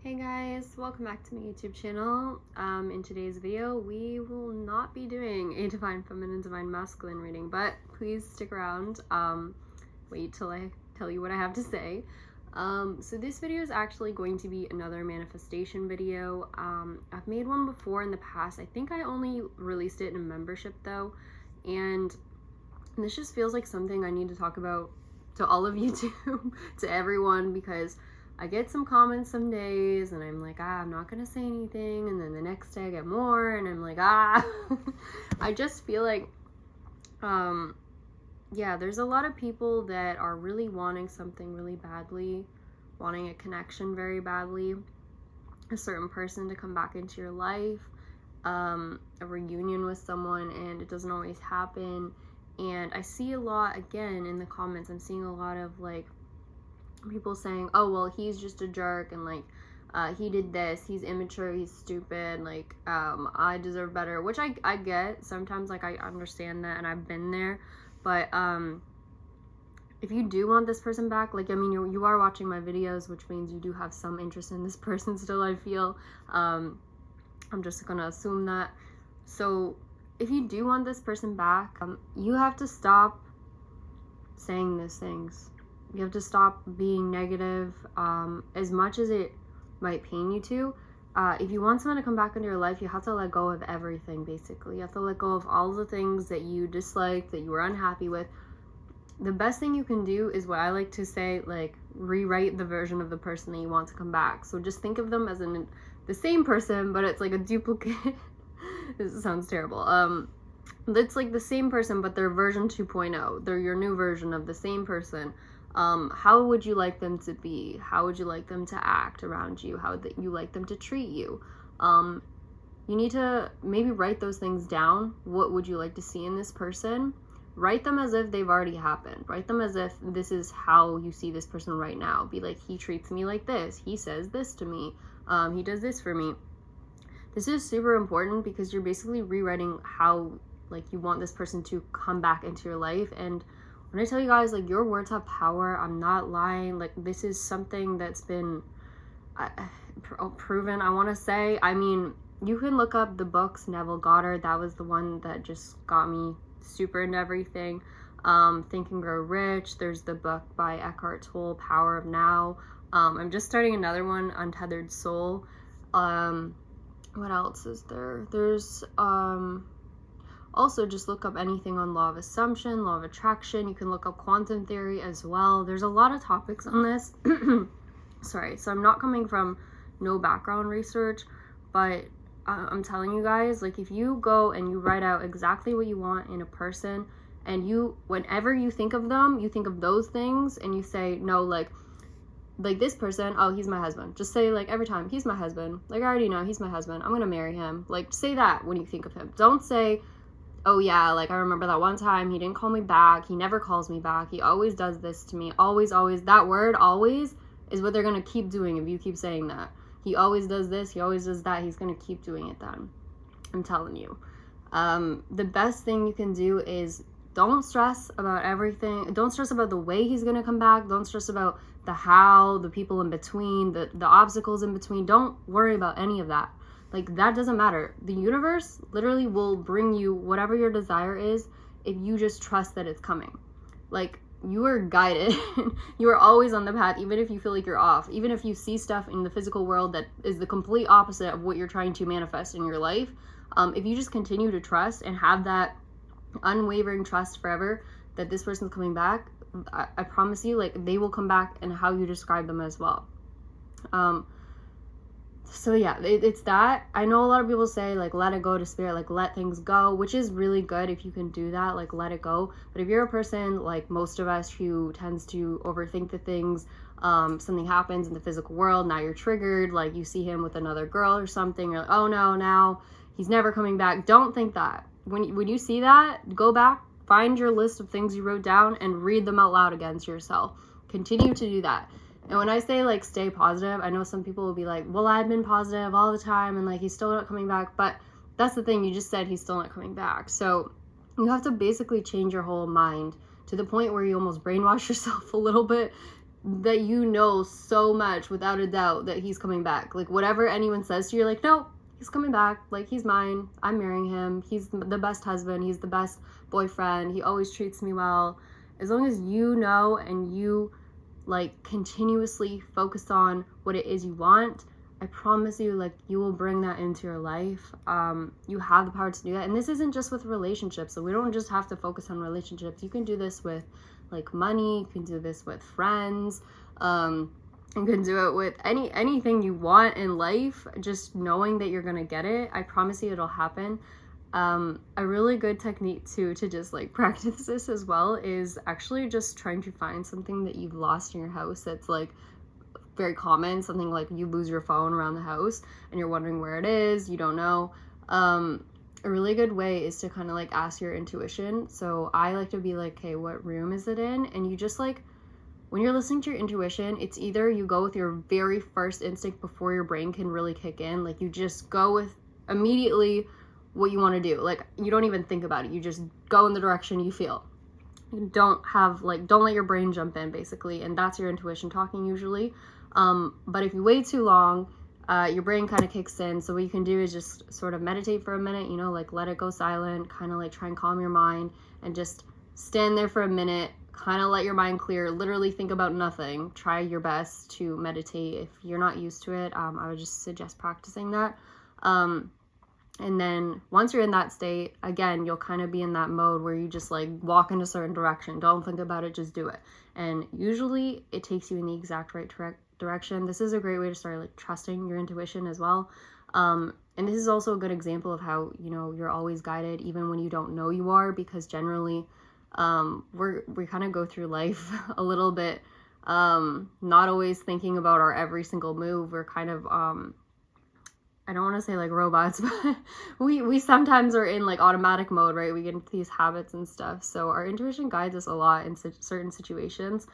Hey guys, welcome back to my YouTube channel. In today's video, we will not be doing a Divine Feminine, Divine Masculine reading, but please stick around. Wait till I tell you what I have to say. So this video is actually going to be another manifestation video. I've made one before in the past. I think I only released it in membership though, and this just feels like something I need to talk about to all of YouTube, to everyone, because I get some comments some days and I'm like, I'm not gonna say anything, and then the next day I get more and I'm like, I just feel like, yeah, there's a lot of people that are really wanting something really badly, wanting a connection very badly, a certain person to come back into your life, a reunion with someone, and it doesn't always happen. And I see a lot, again, in the comments, I'm seeing a lot of like people saying, oh well, he's just a jerk, and like he did this, he's immature, he's stupid, like I deserve better, which I get sometimes, like I understand that and I've been there, but if you do want this person back, like, I mean, you are watching my videos, which means you do have some interest in this person still, I feel. I'm just gonna assume that. So if you do want this person back, you have to stop saying these things. You have to stop being negative, as much as it might pain you to. If you want someone to come back into your life, you have to let go of everything, basically. You have to let go of all the things that you dislike, that you were unhappy with. The best thing you can do is what I like to say, like, rewrite the version of the person that you want to come back. So just think of them as the same person, but it's like a duplicate. This sounds terrible. It's like the same person, but they're version 2.0. They're your new version of the same person. How would you like them to be? How would you like them to act around you? How would you like them to treat you? You need to maybe write those things down. What would you like to see in this person? Write them as if they've already happened. Write them as if this is how you see this person right now. Be like, he treats me like this. He says this to me. He does this for me. This is super important because you're basically rewriting how, like, you want this person to come back into your life. And when I tell you guys, like, your words have power, I'm not lying. Like, this is something that's been proven, I want to say. I mean, you can look up the books, Neville Goddard. That was the one that just got me super into everything. Think and Grow Rich. There's the book by Eckhart Tolle, Power of Now. I'm just starting another one, Untethered Soul. What else is there? There's also, just look up anything on law of assumption, law of attraction. You can look up quantum theory as well. There's a lot of topics on this. Sorry, so I'm not coming from no background research, but I'm telling you guys, like, if you go and you write out exactly what you want in a person, and you, whenever you think of them, you think of those things, and you say, no, like this person, oh, he's my husband. Just say, like, every time, he's my husband. Like, I already know he's my husband. I'm gonna marry him. Like, say that when you think of him. Don't say, oh yeah, like, I remember that one time he didn't call me back, he never calls me back, he always does this to me, always. That word, always, is what they're gonna keep doing if you keep saying that. He always does this, he always does that, he's gonna keep doing it then. I'm telling you. The best thing you can do is don't stress about everything. Don't stress about the way he's gonna come back. Don't stress about the how, the people in between, the obstacles in between. Don't worry about any of that. Like, that doesn't matter. The universe literally will bring you whatever your desire is if you just trust that it's coming. Like, you are guided. You are always on the path, even if you feel like you're off. Even if you see stuff in the physical world that is the complete opposite of what you're trying to manifest in your life. If you just continue to trust and have that unwavering trust forever that this person's coming back, I promise you, like, they will come back and how you describe them as well. So yeah, it's that. I know a lot of people say, like, let it go to spirit, like, let things go, which is really good if you can do that, like, let it go. But if you're a person like most of us who tends to overthink the things, something happens in the physical world, now you're triggered, like, you see him with another girl or something, you're like, oh no, now he's never coming back. Don't think that. When you see that, go back, find your list of things you wrote down and read them out loud again to yourself. Continue to do that. And when I say, like, stay positive, I know some people will be like, well, I've been positive all the time and, like, he's still not coming back. But that's the thing, you just said he's still not coming back. So you have to basically change your whole mind to the point where you almost brainwash yourself a little bit that you know so much without a doubt that he's coming back. Like, whatever anyone says to you, you're like, no, he's coming back. Like, he's mine. I'm marrying him. He's the best husband. He's the best boyfriend. He always treats me well. As long as you know and you, like, continuously focus on what it is you want, I promise you, like, you will bring that into your life. You have the power to do that. And this isn't just with relationships. So we don't just have to focus on relationships. You can do this with, like, money. You can do this with friends. You can do it with anything you want in life. Just knowing that you're gonna get it, I promise you it'll happen. A really good technique to just, like, practice this as well is actually just trying to find something that you've lost in your house that's, like, very common. Something like you lose your phone around the house and you're wondering where it is, you don't know. A really good way is to kind of, like, ask your intuition. So I like to be like, okay, what room is it in? And you just, like, when you're listening to your intuition, it's either you go with your very first instinct before your brain can really kick in. Like, you just go with immediately what you want to do. Like, you don't even think about it. You just go in the direction you feel. You don't let your brain jump in, basically. And that's your intuition talking usually. But if you wait too long, your brain kind of kicks in. So what you can do is just sort of meditate for a minute, you know, like, let it go silent, kind of, like, try and calm your mind and just stand there for a minute, kind of let your mind clear, literally think about nothing. Try your best to meditate. If you're not used to it, I would just suggest practicing that. And then once you're in that state, again, you'll kind of be in that mode where you just, like, walk in a certain direction. Don't think about it, just do it. And usually it takes you in the exact right direction. This is a great way to start, like, trusting your intuition as well. And this is also a good example of how, you know, you're always guided even when you don't know you are, because generally we kind of go through life a little bit not always thinking about our every single move. We're kind of I don't want to say like robots, but we sometimes are in, like, automatic mode, right? We get into these habits and stuff. So our intuition guides us a lot in certain situations,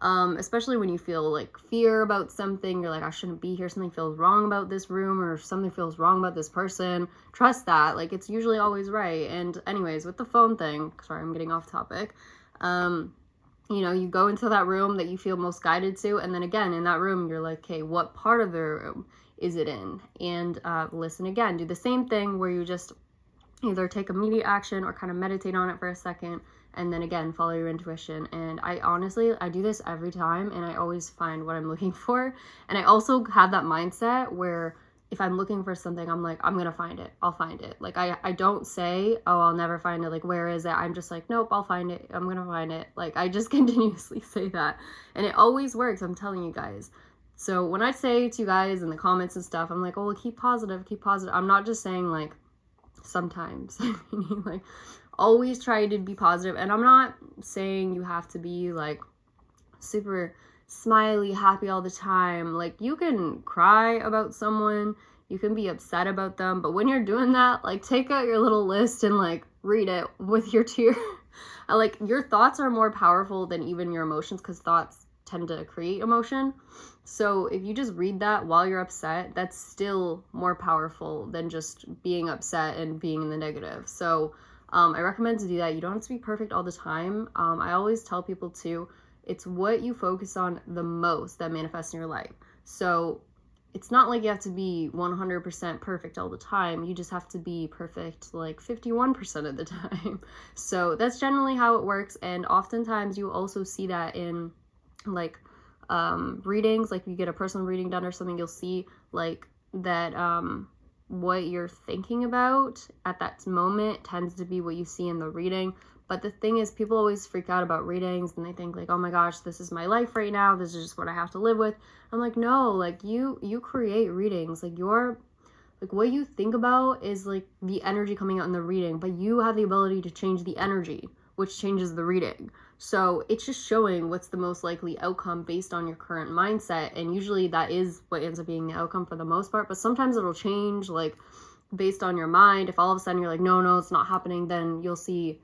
especially when you feel, like, fear about something. You're like, I shouldn't be here. Something feels wrong about this room, or something feels wrong about this person. Trust that. Like, it's usually always right. And anyways, with the phone thing, sorry, I'm getting off topic. You know, you go into that room that you feel most guided to. And then again, in that room, you're like, okay, what part of the room is it in? And listen again. Do the same thing where you just either take immediate action or kind of meditate on it for a second, and then again follow your intuition. And I do this every time, and I always find what I'm looking for. And I also have that mindset where if I'm looking for something, I'm like, I'm gonna find it. I'll find it. Like, I don't say, oh, I'll never find it. Like, where is it? I'm just like, nope, I'll find it. I'm gonna find it. Like, I just continuously say that, and it always works. I'm telling you guys. So when I say to you guys in the comments and stuff, I'm like, oh, well, keep positive, keep positive. I'm not just saying, like, sometimes. I mean, like, always try to be positive. And I'm not saying you have to be, like, super smiley, happy all the time. Like, you can cry about someone, you can be upset about them, but when you're doing that, like, take out your little list and, like, read it with your tear. Like, your thoughts are more powerful than even your emotions, because thoughts tend to create emotion. So if you just read that while you're upset, that's still more powerful than just being upset and being in the negative. So I recommend to do that. You don't have to be perfect all the time. I always tell people too, it's what you focus on the most that manifests in your life. So it's not like you have to be 100% perfect all the time. You just have to be perfect like 51% of the time. So that's generally how it works. And oftentimes you also see that in, like, readings. Like, you get a personal reading done or something, you'll see, like, that what you're thinking about at that moment tends to be what you see in the reading. But the thing is, people always freak out about readings, and they think, like, oh my gosh, this is my life right now, this is just what I have to live with. I'm like, no, like, you create readings. Like, what you think about is, like, the energy coming out in the reading, but you have the ability to change the energy, which changes the reading. So it's just showing what's the most likely outcome based on your current mindset. And usually that is what ends up being the outcome for the most part. But sometimes it'll change, like, based on your mind. If all of a sudden you're like, no, it's not happening, then you'll see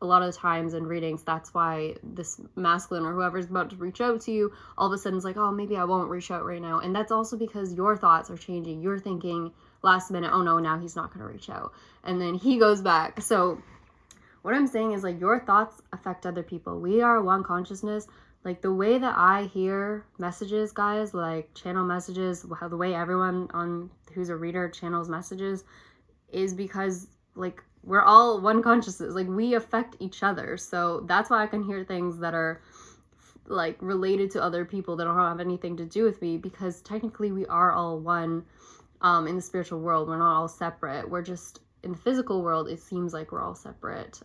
a lot of the times in readings, that's why this masculine or whoever's about to reach out to you, all of a sudden is like, oh, maybe I won't reach out right now. And that's also because your thoughts are changing. You're thinking last minute, oh no, now he's not going to reach out. And then he goes back. So what I'm saying is, like, your thoughts affect other people. We are one consciousness. Like the way that I hear messages, guys, like channel messages, how the way everyone on who's a reader channels messages is because like we're all one consciousness. Like we affect each other. So that's why I can hear things that are like related to other people that don't have anything to do with me, because technically we are all one in the spiritual world. We're not all separate. We're just in the physical world, it seems like we're all separate.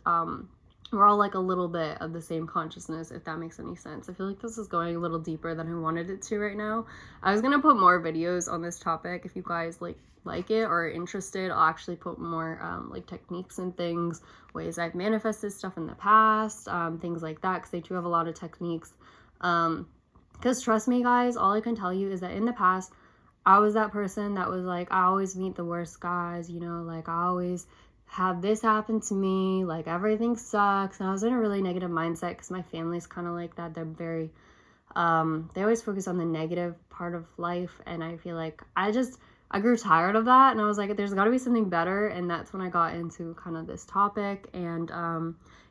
We're all like a little bit of the same consciousness, if that makes any sense. I feel like this is going a little deeper than I wanted it to right now. I was gonna put more videos on this topic. If you guys like it or are interested, I'll actually put more like techniques and things, ways I've manifested stuff in the past, things like that, because they do have a lot of techniques. Because trust me, guys, all I can tell you is that in the past, I was that person that was like, I always meet the worst guys, you know, like I always have this happen to me, like everything sucks. And I was in a really negative mindset because my family's kind of like that. They're very, they always focus on the negative part of life. And I feel like I grew tired of that. And I was like, there's got to be something better. And that's when I got into kind of this topic. And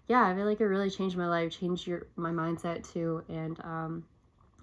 yeah, I feel like it really changed my life, changed my mindset too. And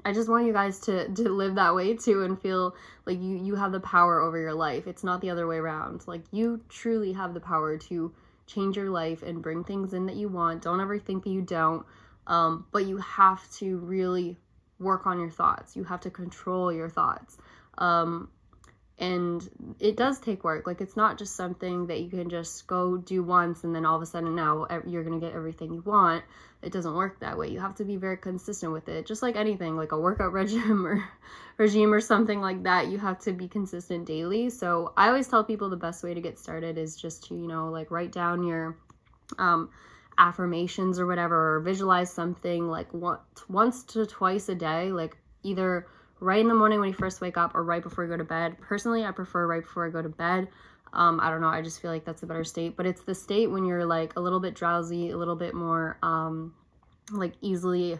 I just want you guys to live that way too and feel like you have the power over your life. It's not the other way around. Like you truly have the power to change your life and bring things in that you want. Don't ever think that you don't. But you have to really work on your thoughts. You have to control your thoughts. And it does take work. Like it's not just something that you can just go do once and then all of a sudden now you're going to get everything you want. It doesn't work that way. You have to be very consistent with it. Just like anything, like a workout regime or something like that, you have to be consistent daily. So I always tell people the best way to get started is just to, you know, like write down your affirmations or whatever, or visualize something like once to twice a day, like either right in the morning when you first wake up or right before you go to bed. Personally, I prefer right before I go to bed. I don't know, I just feel like that's a better state, but it's the state when you're like a little bit drowsy, a little bit more like easily,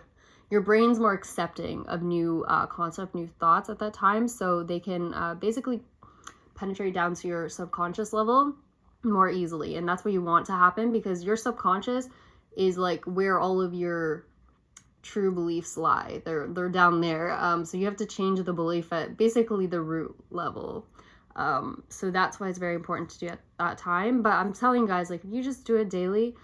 your brain's more accepting of new concept, new thoughts at that time, so they can basically penetrate down to your subconscious level more easily. And that's what you want to happen, because your subconscious is like where all of your true beliefs lie. They're down there. So you have to change the belief at basically the root level. So that's why it's very important to do at that time. But I'm telling you guys, like, if you just do it daily,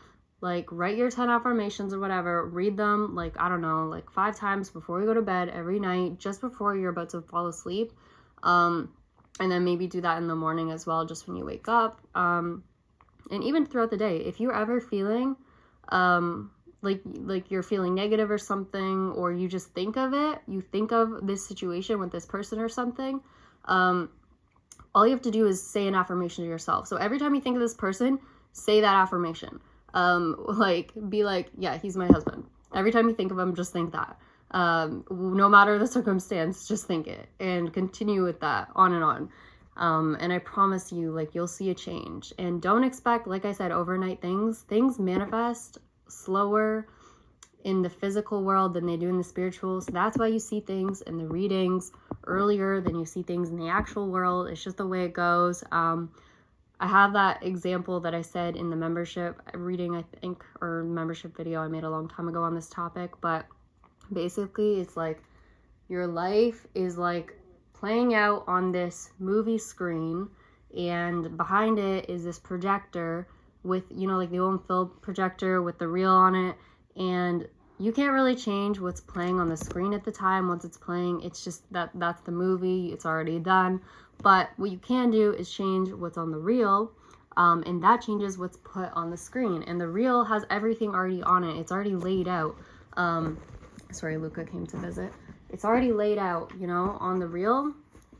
like write your 10 affirmations or whatever, read them, like, I don't know, like 5 times before you go to bed every night, just before you're about to fall asleep. And then maybe do that in the morning as well, just when you wake up. And even throughout the day, if you're ever feeling, like you're feeling negative or something, or you just think of it, you think of this situation with this person or something, all you have to do is say an affirmation to yourself. So every time you think of this person, say that affirmation. Like be like, yeah, he's my husband. Every time you think of him, just think that. No matter the circumstance, just think it and continue with that on and on. And I promise you, like, you'll see a change. And don't expect, like I said, overnight things. Things manifest slower in the physical world than they do in the spiritual. So that's why you see things in the readings earlier than you see things in the actual world. It's just the way it goes. I have that example that I said in the membership reading, I think, or membership video I made a long time ago on this topic. But basically, it's like your life is like playing out on this movie screen, and behind it is this projector with, you know, like the old film projector with the reel on it, and you can't really change what's playing on the screen at the time. Once it's playing, it's just that's the movie, it's already done. But what you can do is change what's on the reel, and that changes what's put on the screen. And the reel has everything already on it. It's already laid out. Sorry, Luca came to visit. It's already laid out, you know, on the reel.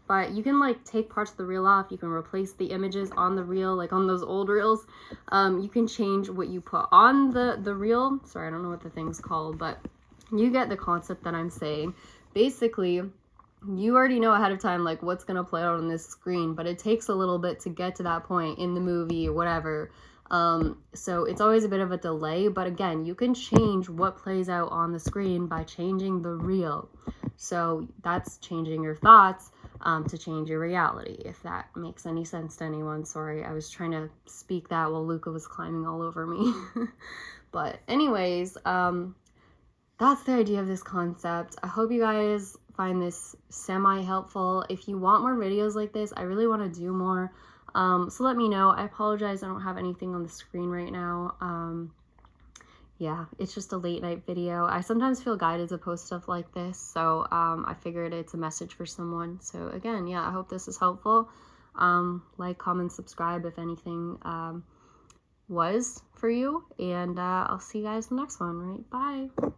But you can like take parts of the reel off. You can replace the images on the reel, like on those old reels. You can change what you put on the reel. Sorry, I don't know what the thing's called, but you get the concept that I'm saying. Basically, you already know ahead of time like what's gonna play out on this screen, but it takes a little bit to get to that point in the movie or whatever. So it's always a bit of a delay, but again, you can change what plays out on the screen by changing the reel. So that's changing your thoughts to change your reality, if that makes any sense to anyone. Sorry, I was trying to speak that while Luca was climbing all over me. But anyways, that's the idea of this concept. I hope you guys find this semi-helpful. If you want more videos like this, I really want to do more. So let me know. I apologize, I don't have anything on the screen right now. Yeah, it's just a late night video. I sometimes feel guided to post stuff like this, so I figured it's a message for someone. So again, yeah, I hope this is helpful. Like, comment, subscribe if anything was for you, and I'll see you guys in the next one. Right, bye.